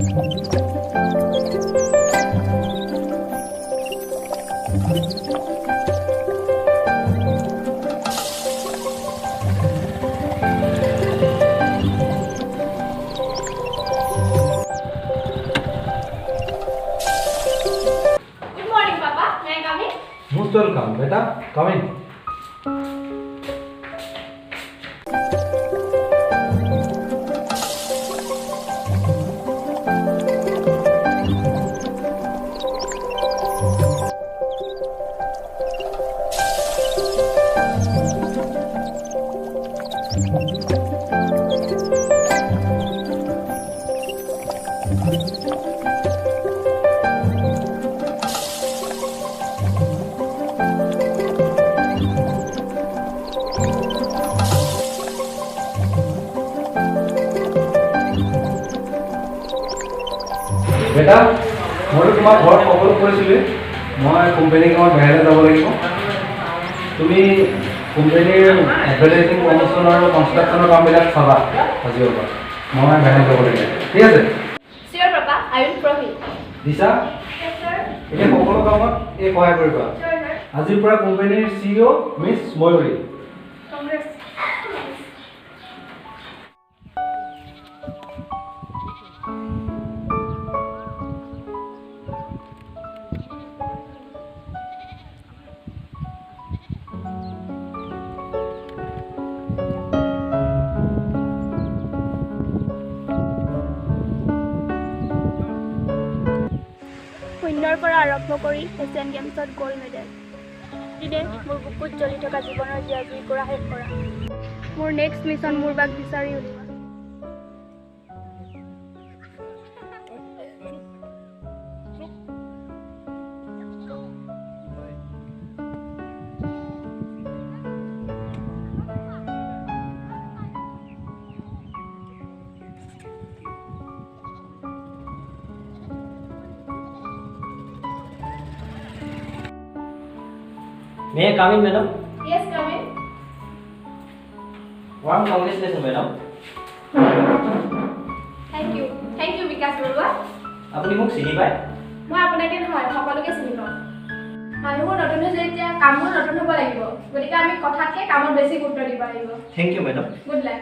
Most welcome, beta. Come in. बेटा मैं तुम्हार घर खबर करिसिले मैं कोम्पानी कामत बाहिर যাব লাগিব তুমি কোম্পানীৰ এডভাৰটাইজিং প্ৰমোশন আৰু কনস্ট্ৰাকচনৰ কামবিলাক চাবা আজিৰ পৰা মই বাহিৰ যাব লাগিব ঠিক আছে Sure papa I will proceed Disha Yes sir এই সকলো কামত এই সহায় কৰিবা Sure sir আজিৰ পৰা কোম্পানীৰ সিইও মিস ময়ূৰী Congrats শূন্যৰ পৰা আৰম্ভ কৰি এছিয়ান গেমছত গোল্ড মেডেল দিনে মোৰ বুকুত জ্বলি থকা জীৱনৰ জীয়াজুৰি কৰা শেষ কৰা মোৰ নেক্সট মিছন মোৰ বাক বিচাৰি উলিওৱা May I come in, madam? Yes come in Warm congratulations, madam. Thank you বিকাশ বৰুৱা আপুনি মোক চিনি পায়? মই আপোনাকে নহয় সকলোকে চিনি পাওঁ মানুহবোৰ নতুন হৈছে এতিয়া কামবোৰ নতুন হ'ব লাগিব গতিকে আমি কথাতকৈ কামত বেছি গুৰুত্ব দিব লাগিব Thank you, madam. Good luck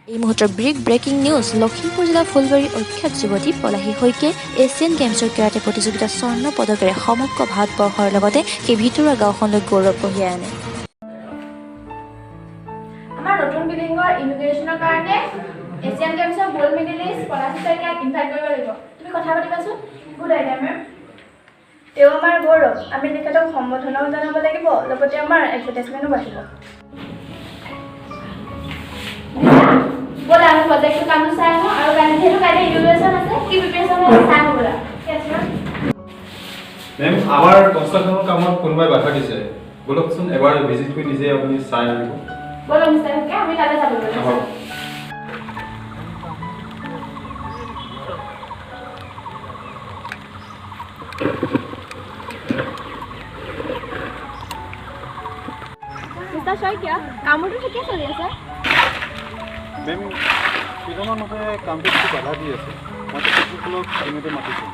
এই মুহূৰ্তৰ ব্ৰেকিং নিউজ লখিমপুৰ জিলাৰ ফুলবাৰীৰ অখ্যাত যুৱতী পলাশী শইকীয়াই এছিয়ান গেমছৰ কেৰাটে প্ৰতিযোগিতাত স্বৰ্ণ পদকেৰে সমগ্ৰ ভাৰতবৰ্ষৰ লগতে সেই ভিতৰুৱা গাঁওখনলৈ গৌৰৱ কঢ়িয়াই আনে আমাৰ নতুন বিল্ডিঙৰ ইনোগ্ৰেশ্যনৰ কাৰণে এছিয়ান গেমছৰ গোল্ড মেডেলিষ্ট পলাশী শইকীয়াক ইনভাইট কৰিব লাগিব তুমি কথা পাতিবাচোন গুড আইডিয়া মেম তেওঁ আমাৰ গৌৰৱ আমি তেখেতক সম্বোধনাও জনাব লাগিব লগতে আমাৰ এডভাৰটাইজমেণ্টো বাঢ়িব बोला আমি প্ৰজেক্টৰ কামটো চাই আহোঁ আৰু যেহেতু কাইলৈ ইনোগ্ৰেশ্যন আছে কি প্ৰিপেৰেশ্যন আছে চাই আহোঁ ব'লা মেম আমাৰ কনষ্ট্ৰাকশ্যনৰ কামত কোনোবাই বাধা দিছে বলকচোন এবাৰ ভিজিট কৰি নিজে আপুনি চাই আহিব ব'লা মিষ্টাৰ হকে আমি তাতে যাব লাগিব মিষ্টাৰ শইকীয়া কামটো ঠিকে চলি আছে মেম কিছুমান লোকে কামটো কিছু বাধা দি আছে মই তেখেতসকলক ইতিমধ্যে মাতিছোঁ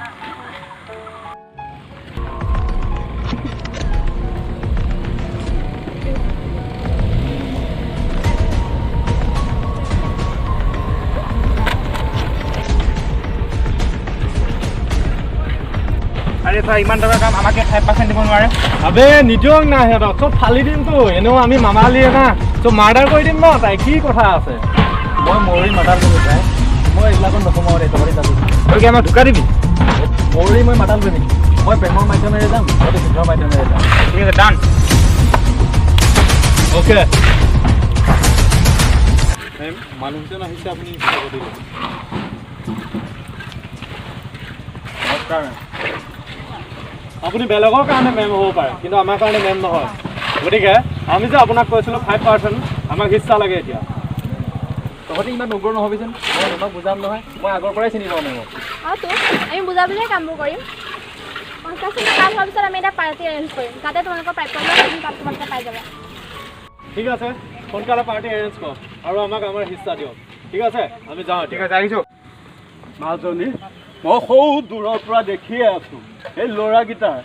আরে স্যার ইমান টাকা কাম আমাকে 5% দিব নোৱাৰে আবে নিদিয়ক না সিহঁতক চব ফালি দিমতো এনেও আমি মামালিয়ে না চব মাৰ্ডাৰ কৰি দিম ন তাই কি কথা আছে মই মৰি মাৰ্ডাৰ কৰি তাই মই এইবিলাকত নকমাওঁ দে তহঁতি যাবি তই কি আমাক ঢুকা দিবি মৰি মই মাৰ্ডাৰ কৰি দিম মই প্ৰেমৰ মাধ্যমেৰে যাম তহঁতি যুদ্ধৰ মাধ্যমেৰে যাম ঠিক আছে ডান অ'কে মেম মানুহজন আহিছে আপুনি চাব দিব নমস্কাৰ মেম আপুনি বেলেগৰ কাৰণে মেম হ'ব পাৰে কিন্তু আমাৰ কাৰণে মেম নহয় গতিকে আমি যে আপোনাক কৈছিলোঁ 5% আমাক হিচ্ছা লাগে এতিয়া তহঁতি ইমান নগৰ নহবিচোন মই তোমাক বুজাম নহয় মই আগৰ পৰাই চিনি পাওঁ মেমক তো আমি বুজাবলৈ কামবোৰ কৰিম কনষ্ট্ৰাকশ্যনৰ কাম হোৱাৰ পিছত আমি এটা পাৰ্টি এৰেঞ্জ কৰিম তাতে তোমালোকৰ প্ৰাপ্য তুমি তাত তোমালোকে পাই যাবা ঠিক আছে সোনকালে পাৰ্টি এৰেঞ্জ কৰক আৰু আমাক আমাৰ হিচ্ছা দিয়ক ঠিক আছে আমি যাওঁ ঠিক আছে আহিছোঁ মাজনী মই সৌ দূৰৰ পৰা দেখিয়ে আছোঁ এই ল'ৰাকেইটাৰ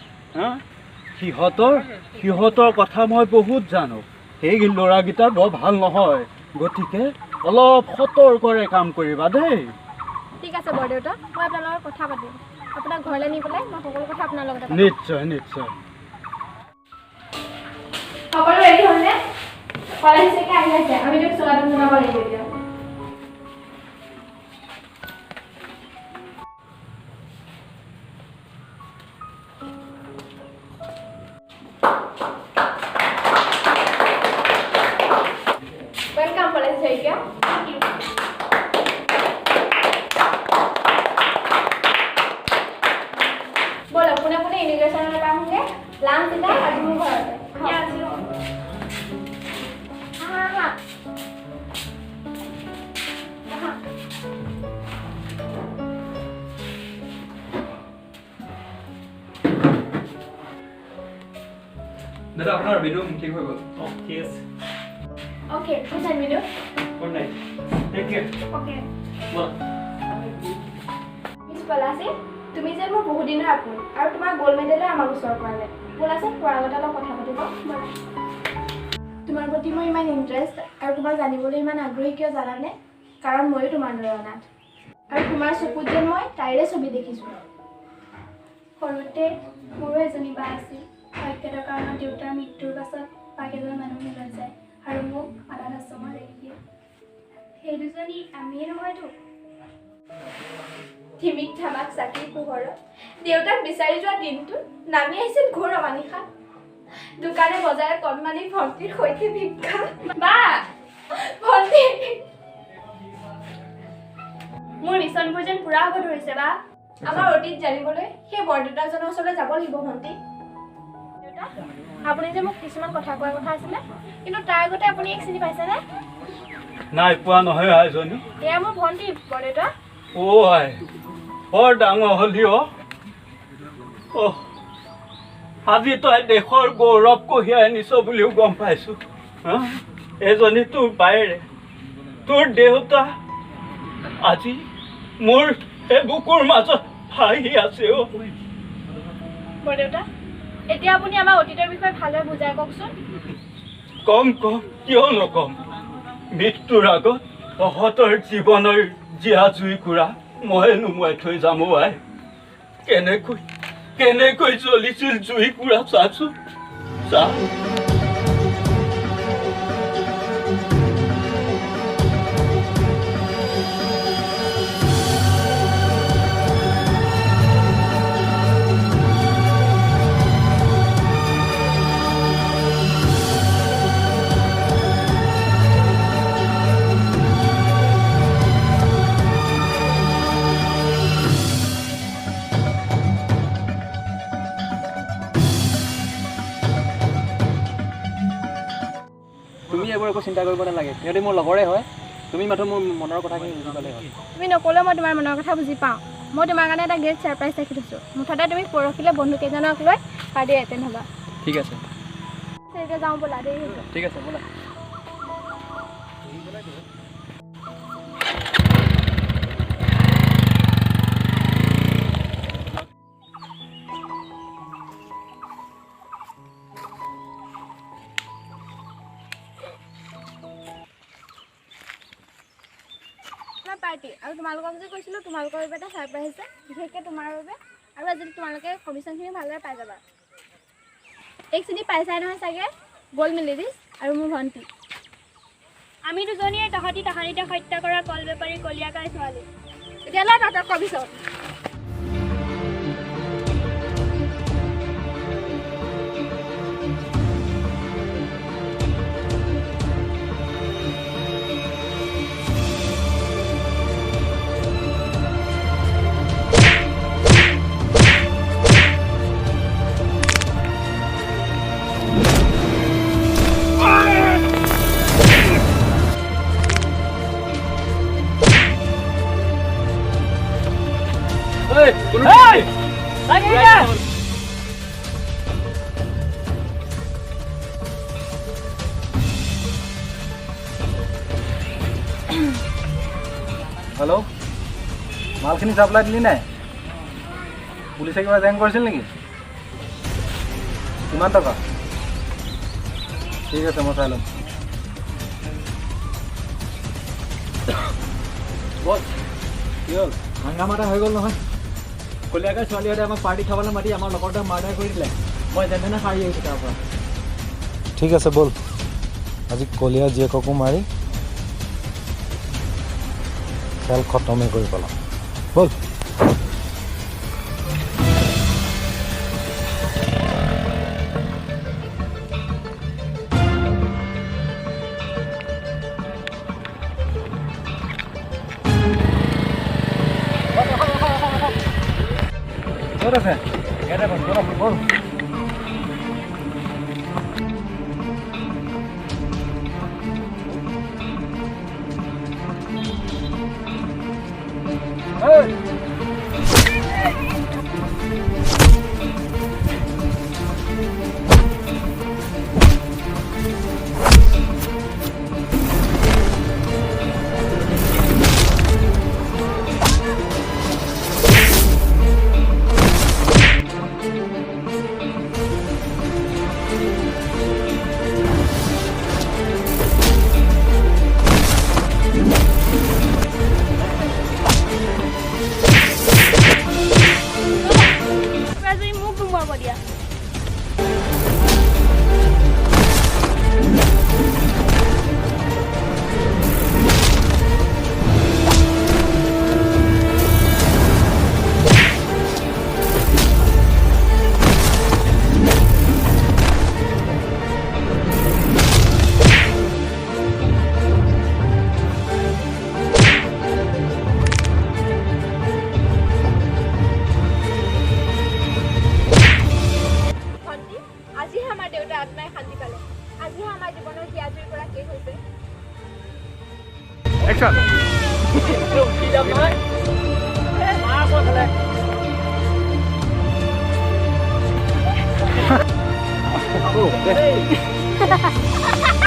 সিহঁতৰ কথা মই বহুত জানো। সেই ল'ৰাকেইটা বৰ ভাল নহয়, গতিকে অলপ সতৰ্কৰে কাম কৰিবা দেই। ঠিক আছে বৰদেউতা, মই আপোনাৰ লগত কথা পাতিম। আপোনাক ঘৰলৈ নি পেলাই মই সকলো কথা আপোনাৰ লগত পাতিম। নিশ্চয় নিশ্চয়। সকলো ৰেডি হ'লনে? কলেজ থেকে আহি আছে, আমি তোক চলাটো জনাব লাগিব এতিয়া। Welcome, Police Station. Thank you. बोलो पुणे पुणे इमिग्रेशन में काम होंगे लांग सीधा अजून घर हाँ हाँ हाँ हाँ দাদা আপোনাৰ ভিডিঅ' ঠিক হৈ গ'ল। ঠিক আছে। Okay good night video good night, take care. Okay ব'লা। मिस पलासी তুমি যে মোৰ বহুত দিনৰ আপোন আৰু তোমাৰ গোল্ড মেডেলে আমাক ওচৰ কৰালে। বলাচোন খোৱাৰ আগতে অলপ কথা পাতিব। তোমাৰ প্ৰতি মই ইমান ইণ্টাৰেষ্ট আৰু তোমাক জানিবলৈ ইমান আগ্ৰহী কিয় জানানে? কাৰণ ময়ো তোমাৰ দৰে অনাথ আৰু তোমাৰ চকুত যেন মই তাইৰে ছবি দেখিছোঁ। সৰুতে মোৰো এজনী বা আছিল, একেটা কাৰণত দেউতাৰ মৃত্যুৰ পাছত বাক এজন মানুহে লৈ যায় আৰু মোক অনাথ আশ্ৰমত এৰি দিয়ে। সেই দুজনী আমিয়ে নহয়তো। ধিমিক ধামাক চাকিৰ পোহৰত দেউতাক বিচাৰি যোৱা দিনটোত নামি আহিছিল ঘোৰ অমানিশা। দোকানে বজাৰে কণমানি ভণ্টিৰ সৈতে ভিক্ষা। বা ভণ্টি মোৰ মিছনবোৰ যেন পুৰা হ'ব ধৰিছে বা। আমাৰ অতীত জানিবলৈ সেই বৰদেউতাজনৰ ওচৰলৈ যাব লাগিব ভণ্টি। দেউতা আপুনি যে মোক কিছুমান কথা কোৱাৰ কথা আছিলে, কিন্তু তাৰ আগতে আপুনি এক চিনি পাইছেনে? নাই পোৱা নহয় আইজনী। এয়া মোৰ ভণ্টি বৰদেউতা। আই বৰ ডাঙৰ হলি আজি তই দেশৰ গৌৰৱ কঢ়িয়াই আনিছ বুলিও গম পাইছোঁ। এজনী তোৰ বাইৰে, তোৰ দেউতা আজি মোৰ এই বুকুৰ মাজত হাঁহি আছে। বৰদেউতা এতিয়া আপুনি আমাৰ অতীতৰ বিষয়ে ভালদৰে বুজাই কওকচোন। কম কিয় নকম। মৃত্যুৰ আগত তহঁতৰ জীৱনৰ জীয়া জুইকুৰা মই নুমুৱাই থৈ যাম আই। কেনেকৈ জ্বলিছিল জুইকুৰা চাচোন চা। তুমি এইবোৰ একো চিন্তা কৰিব নালাগে, সিহঁতে মোৰ লগৰে হয়। তুমি মাথো মোৰ মনৰ কথাখিনি বুজি পালে হয়। তুমি নকলেও মই তোমাৰ মনৰ কথা বুজি পাওঁ। মই তোমাৰ কাৰণে এটা গ্ৰেট ছাৰপ্ৰাইজ ৰাখি থৈছোঁ। মুঠতে তুমি পৰহিলৈ বন্ধুকেইজনক লৈ পাৰ্টি এটেণ্ড হ'বা। ঠিক আছে এতিয়া যাওঁ ব'লা, দেৰি হৈছে। ঠিক আছে ব'লা। পাৰ্টি আৰু তোমালোকক যে কৈছিলোঁ তোমালোকৰ বাবে এটা ছাৰপ্ৰাইজ আছে, বিশেষকৈ তোমাৰ বাবে। আৰু আজি তোমালোকে কমিশ্যনখিনি ভালদৰে পাই যাবা। এক চিনি পাইছাই নহয় চাগে, গ'ল্ড মেডেলিষ্ট আৰু মোৰ ভণ্টি। আমি দুজনীয়ে তহঁতি তাহানিতে হত্যা কৰা কল বেপাৰী কলিয়াকাই ছোৱালী। তেতিয়াহ'লে তাহাঁতক কমিশ্যন। হেল্ল', মালখিনি চাপ্লাই দিলি নাই? পুলিচে কিবা জেং কৰিছিল নেকি? কিমান টকা? ঠিক আছে মই চাই ল'ম। বছ কি হ'ল? হাংগামা এটা হৈ গ'ল নহয়। কলীয়াকৈ ছোৱালীহঁতে আমাক পাৰ্টি খাবলৈ মাতি আমাৰ লগৰটোৱে মাৰ্ডাৰ কৰি দিলে। মই যেনে তেনে সাৰি আহিছোঁ তাৰ পৰা। ঠিক আছে ব'ল, আজি কলীয়া জীয়েককো মাৰি খেল খতমেই কৰি পেলাম। ব'ল। ক'ত আছে? ইয়াতে ব'ল। মোক সোমাব দিয়া। আজিহে আমাৰ দেউতাৰ আত্মাই শান্তি পালে। আজিহে আমাৰ জীৱনৰ ত্যাগৰ পৰা শেষ হৈছে। একচন উঠি যাম নহয়। মাৰ আকৌ ফালে।